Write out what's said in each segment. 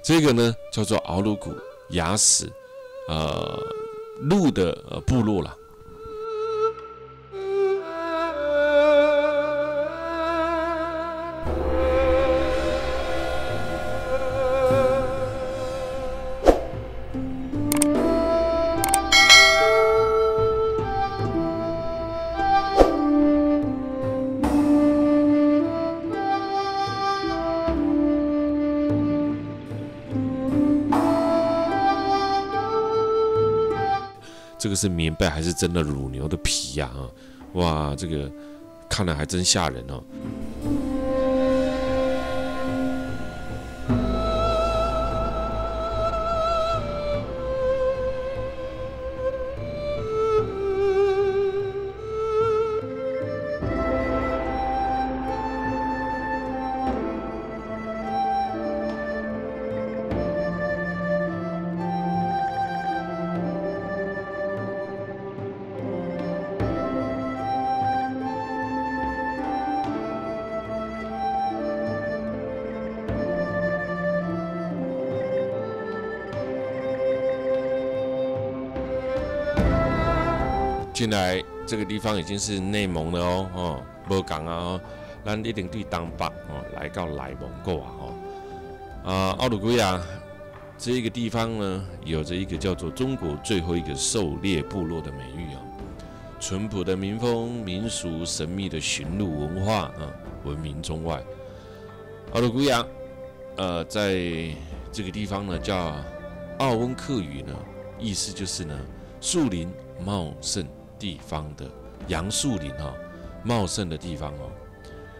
这个呢叫做奥鲁古雅史鹿的部落啦。这个是棉被还是真的乳牛的皮呀？哇，这个看了还真吓人哦。进来这个地方已经是内蒙了哦，无讲啊，咱一定对东北来到内蒙过啊，奥鲁古雅这个地方呢，有着一个叫做中国最后一个狩猎部落的美誉啊，淳朴的民风民俗，神秘的驯鹿文化闻名中外。奥鲁古雅在这个地方呢叫奥温克语呢，意思就是呢树林茂盛地方的杨树林茂盛的地方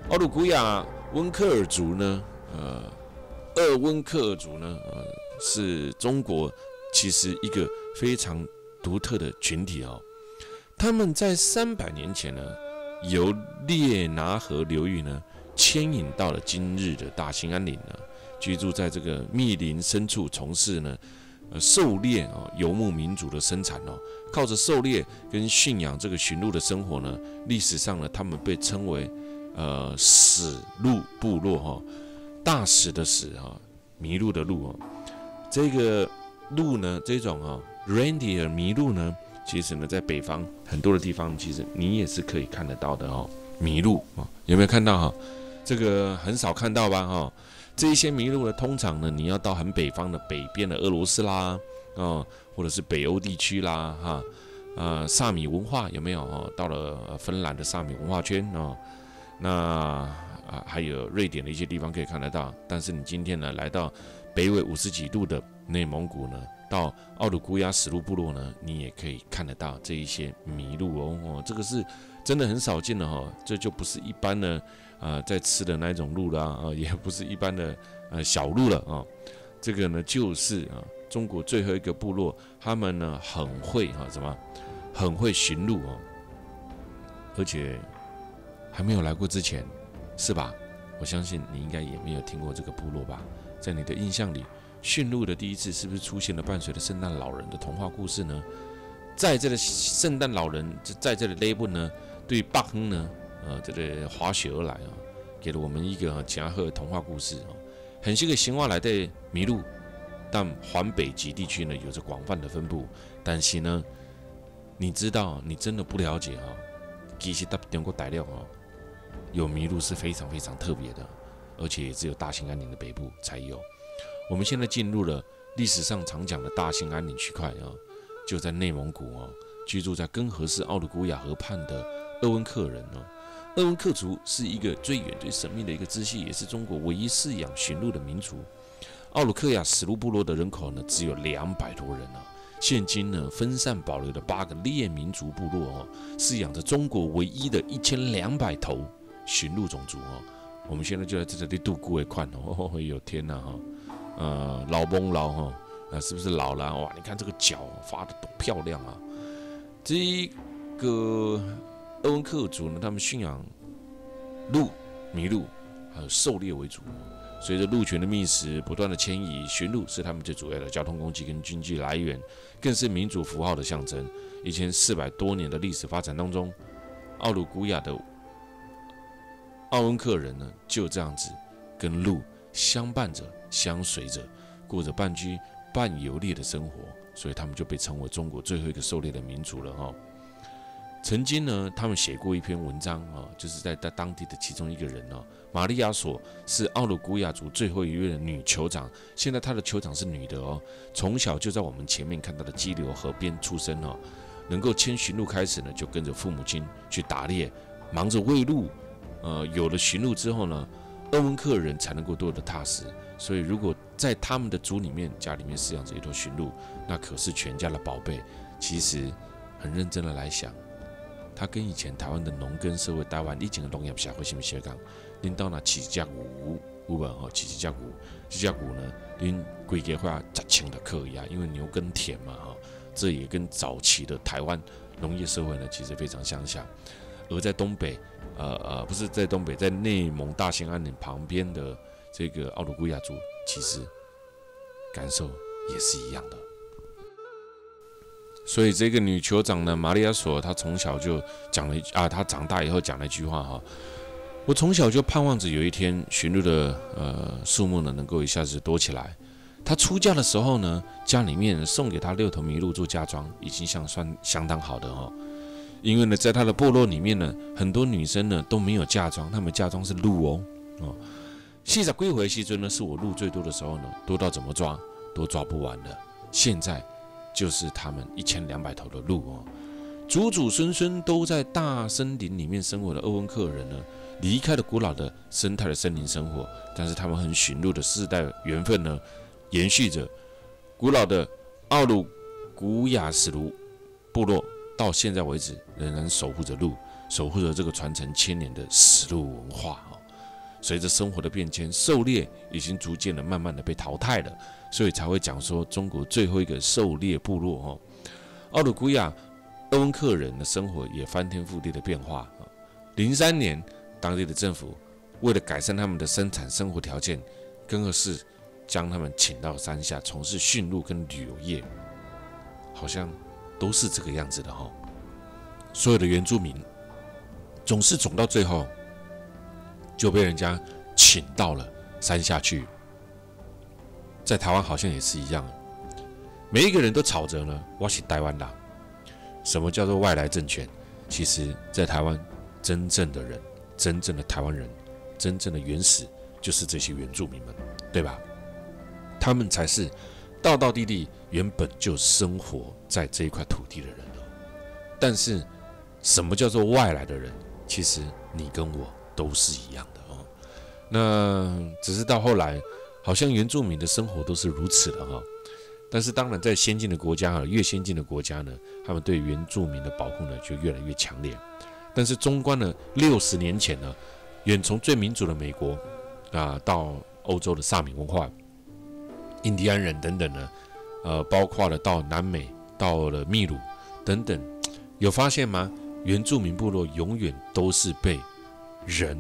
奥鲁古雅温克尔族呢，鄂温克尔族呢，是中国其实一个非常独特的群体他们在300年前呢，由列拿河流域呢牵引到了今日的大兴安岭呢，居住在这个密林深处，从事呢狩猎游牧民族的生产靠着狩猎跟驯养这个驯鹿的生活呢，历史上呢，他们被称为史鹿部落大使的使麋鹿的鹿这个鹿呢，这种reindeer 麋鹿呢，其实呢，在北方很多的地方，其实你也是可以看得到的麋鹿有没有看到这个很少看到吧这一些麋鹿呢，通常呢，你要到很北方的北边的俄罗斯啦，或者是北欧地区啦，萨米文化有没有到了芬兰的萨米文化圈那还有瑞典的一些地方可以看得到。但是你今天呢，来到北纬50几度的内蒙古呢，到奥鲁古雅史鹿部落呢，你也可以看得到这一些麋鹿这个是真的很少见的这就不是一般的在吃的那一种鹿啦也不是一般的小鹿了这个呢就是中国最后一个部落，他们呢很会很会驯鹿而且还没有来过之前是吧？我相信你应该也没有听过这个部落吧？在你的印象里，驯鹿的第一次是不是出现了伴随着圣诞老人的童话故事呢？在这个圣诞老人在这里勒布呢，对北方呢这个滑雪而来给了我们一个真好的童话故事很是个神话来的麋鹿，但环北极地区呢有着广泛的分布。但是呢，你知道，你真的不了解其实在中国大陆有麋鹿是非常非常特别的，而且也只有大兴安岭的北部才有。我们现在进入了历史上常讲的大兴安岭区块就在内蒙古居住在根河市奥鲁古雅河畔的鄂温克人鄂温克族是一个最远最神秘的一个支系，也是中国唯一饲养驯鹿的民族。奥鲁克雅史鹿部落的人口呢只有200多人现今呢分散保留的8个列民族部落饲养着中国唯一的1200头驯鹿种族我们现在就在这里度过一款有天哪老翁老是不是老了哇？你看这个脚发的多漂亮这个鄂温克族呢，他们驯养鹿、麋鹿还有狩猎为主随着鹿群的觅食不断的迁移，驯鹿是他们最主要的交通工具跟经济来源，更是民族符号的象征。1400多年的历史发展当中，奥鲁古雅的奥温克人呢，就这样子跟鹿相伴着、相随着，过着半居半游猎的生活，所以他们就被称为中国最后一个狩猎的民族了哈。曾经呢，他们写过一篇文章啊，就是在当地的其中一个人哦，玛利亚索是奥鲁古亚族最后一位的女酋长，现在她的酋长是女的哦，从小就在我们前面看到的激流河边出生哦，能够牵驯鹿开始呢，就跟着父母亲去打猎，忙着喂鹿，有了驯鹿之后呢，鄂温克人才能够过得踏实，所以如果在他们的族里面，家里面饲养着一头驯鹿，那可是全家的宝贝。其实很认真的来想。它跟以前台湾的农耕社会，台湾以前的农业社会是不是相同？恁到那饲一只牛，有无吼？饲一只牛，这只牛呢，恁规家花10,000就可以啊，因为牛耕田嘛，哈，这也跟早期的台湾农业社会呢，其实非常相像。而在东北，不是在东北，在内蒙大兴安岭旁边的这个奥鲁古亚族，其实感受也是一样的。所以这个女酋长呢，玛利亚索，她从小就讲了她长大以后讲了一句话哈，我从小就盼望着有一天驯鹿的数目呢能够一下子多起来。她出嫁的时候呢，家里面送给她6头麋鹿做嫁妆，已经算相当好的哈。因为呢，在她的部落里面呢，很多女生呢都没有嫁妆，她们嫁妆是鹿哦。40几回时阵呢，是我鹿最多的时候呢，多到怎么抓都抓不完了。现在就是他们1200头的鹿哦，祖祖孙孙都在大森林里面生活的鄂温克人呢，离开了古老的生态的森林生活，但是他们很驯鹿的世代缘分呢，延续着古老的奥鲁古亚史卢部落到现在为止仍然守护着鹿，守护着这个传承千年的史鹿文化哦。随着生活的变迁，狩猎已经逐渐的慢慢的被淘汰了，所以才会讲说中国最后一个狩猎部落哦。奥鲁古亚鄂温克人的生活也翻天覆地的变化。03年，当地的政府为了改善他们的生产生活条件，更是将他们请到山下从事驯鹿跟旅游业，好像都是这个样子的哈。所有的原住民总是走到最后，就被人家请到了山下去。在台湾好像也是一样，每一个人都吵着呢，我是台湾人。什么叫做外来政权？其实，在台湾，真正的人，真正的台湾人，真正的原始，就是这些原住民们，对吧？他们才是道道地地原本就生活在这一块土地的人了。但是，什么叫做外来的人？其实你跟我都是一样的哦。那只是到后来，好像原住民的生活都是如此的哈。但是当然，在先进的国家越先进的国家呢，他们对原住民的保护呢就越来越强烈。但是纵观呢60年前呢，远从最民主的美国到欧洲的萨米文化、印第安人等等呢，包括了到南美、到了秘鲁等等，有发现吗？原住民部落永远都是被人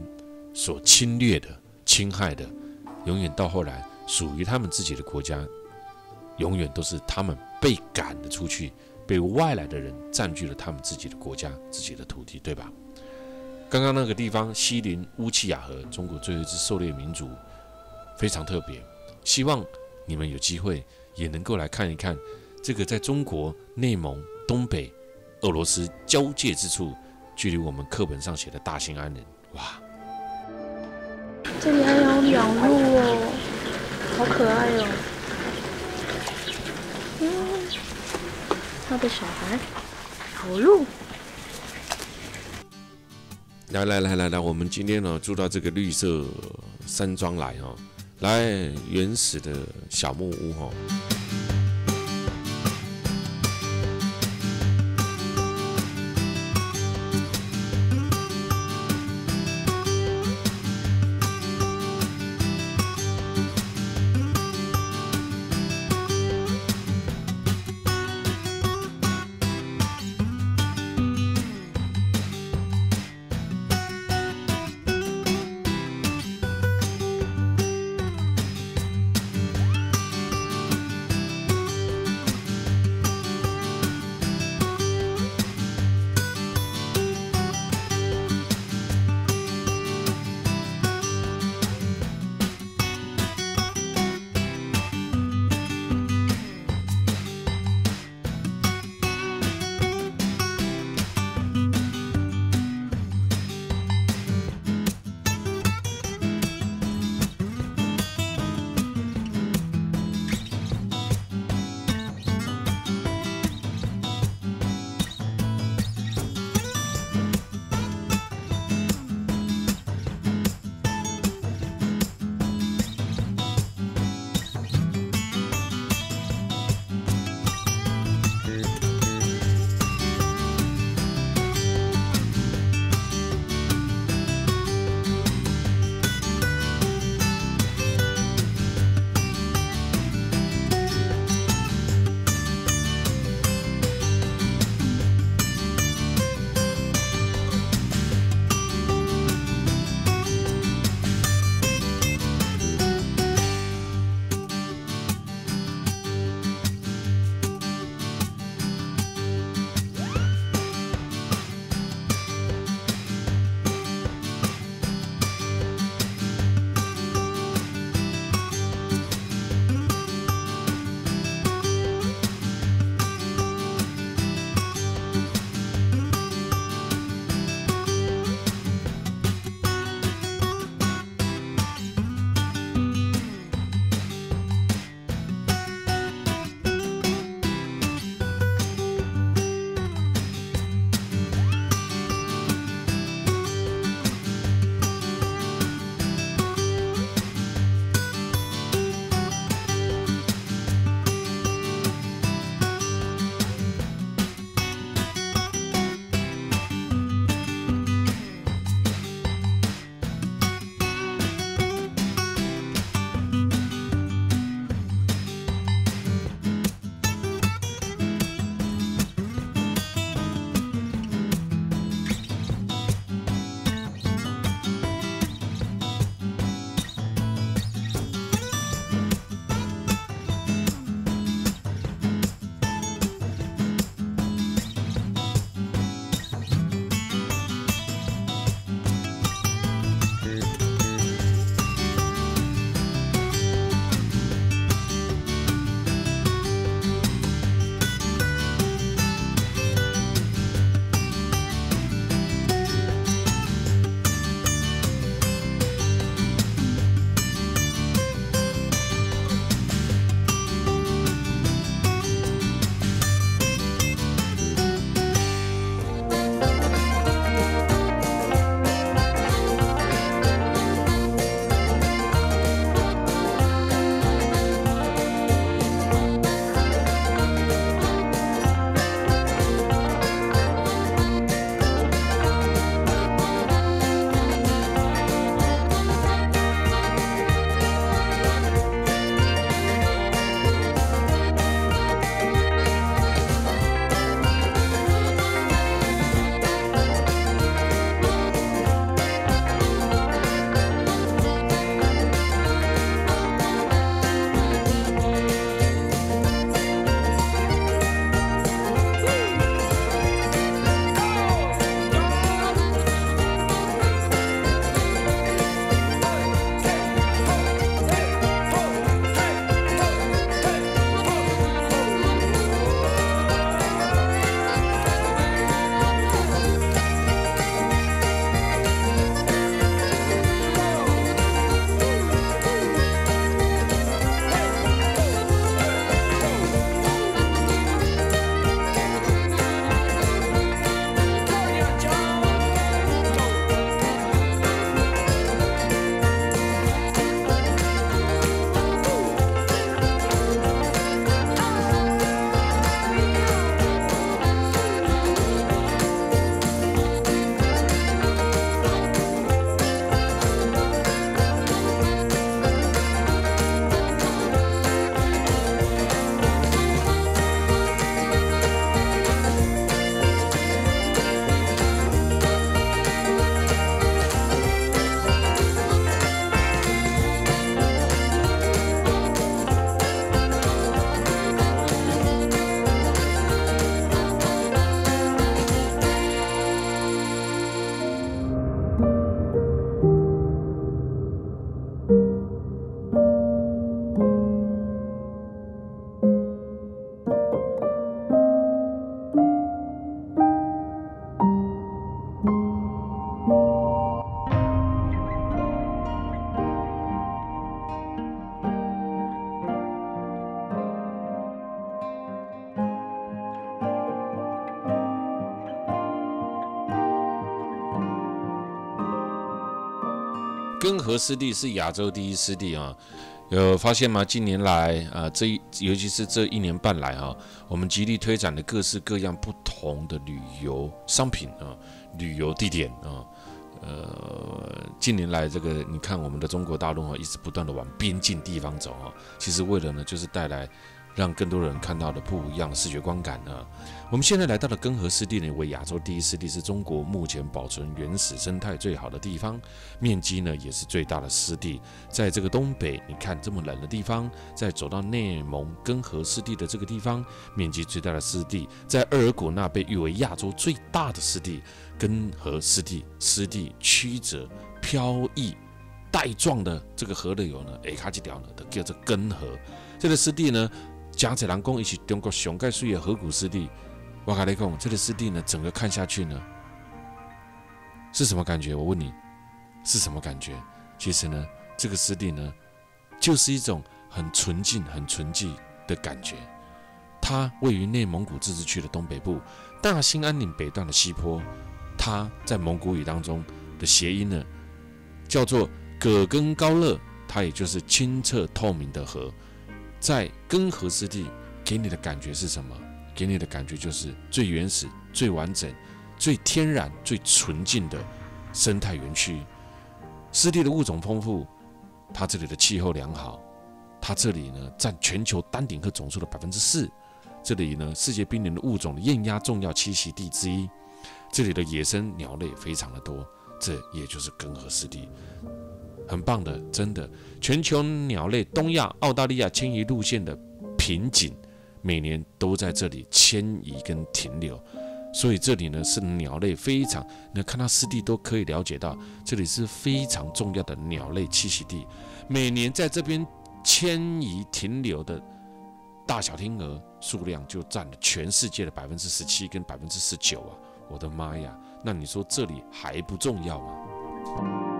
所侵略的、侵害的，永远到后来属于他们自己的国家，永远都是他们被赶了出去，被外来的人占据了他们自己的国家、自己的土地，对吧？刚刚那个地方西邻乌齐雅河，中国最后一支狩猎民族，非常特别。希望你们有机会也能够来看一看这个在中国内蒙、东北、俄罗斯交界之处，距离我们课本上写的大兴安岭，哇！这里还有鸟鹿哦，好可爱哦。他的小孩，小鹿。来，我们今天呢住到这个绿色山庄来哦，来原始的小木屋哦。根河湿地是亚洲第一湿地啊。有发现吗？近年来尤其是这1年半来我们极力推展的各式各样不同的旅游商品旅游地点近年来这个你看我们的中国大陆一直不断的往边境地方走其实为了呢就是带来让更多人看到的不一样的视觉观感我们现在来到的根河湿地呢，为亚洲第一湿地，是中国目前保存原始生态最好的地方，面积呢也是最大的湿地。在这个东北，你看这么冷的地方，再走到内蒙根河湿地的这个地方，面积最大的湿地，在额尔古纳被誉为亚洲最大的湿地，根河湿地，湿地曲折飘逸带状的这个河流呢，下卡一条呢，就叫做根河。这个湿地呢，真侪人讲，伊是中国上界水的河谷湿地。我跟你讲，这个湿地呢，整个看下去呢，是什么感觉？我问你，是什么感觉？其实呢，这个湿地呢，就是一种很纯净、很纯净的感觉。它位于内蒙古自治区的东北部，大兴安岭北段的西坡。它在蒙古语当中的谐音呢，叫做葛根高勒，它也就是清澈透明的河。在根河湿地给你的感觉是什么？给你的感觉就是最原始、最完整、最天然、最纯净的生态园区。湿地的物种丰富，它这里的气候良好，它这里呢占全球丹顶鹤总数的4%。这里呢世界濒临的物种的雁鸭重要栖息地之一。这里的野生鸟类非常的多，这也就是根河湿地。很棒的，真的，全球鸟类东亚、澳大利亚迁移路线的瓶颈。每年都在这里迁移跟停留，所以这里呢是鸟类非常，你看到湿地都可以了解到，这里是非常重要的鸟类栖息地。每年在这边迁移停留的大小天鹅数量就占了全世界的17%跟19%我的妈呀！那你说这里还不重要吗？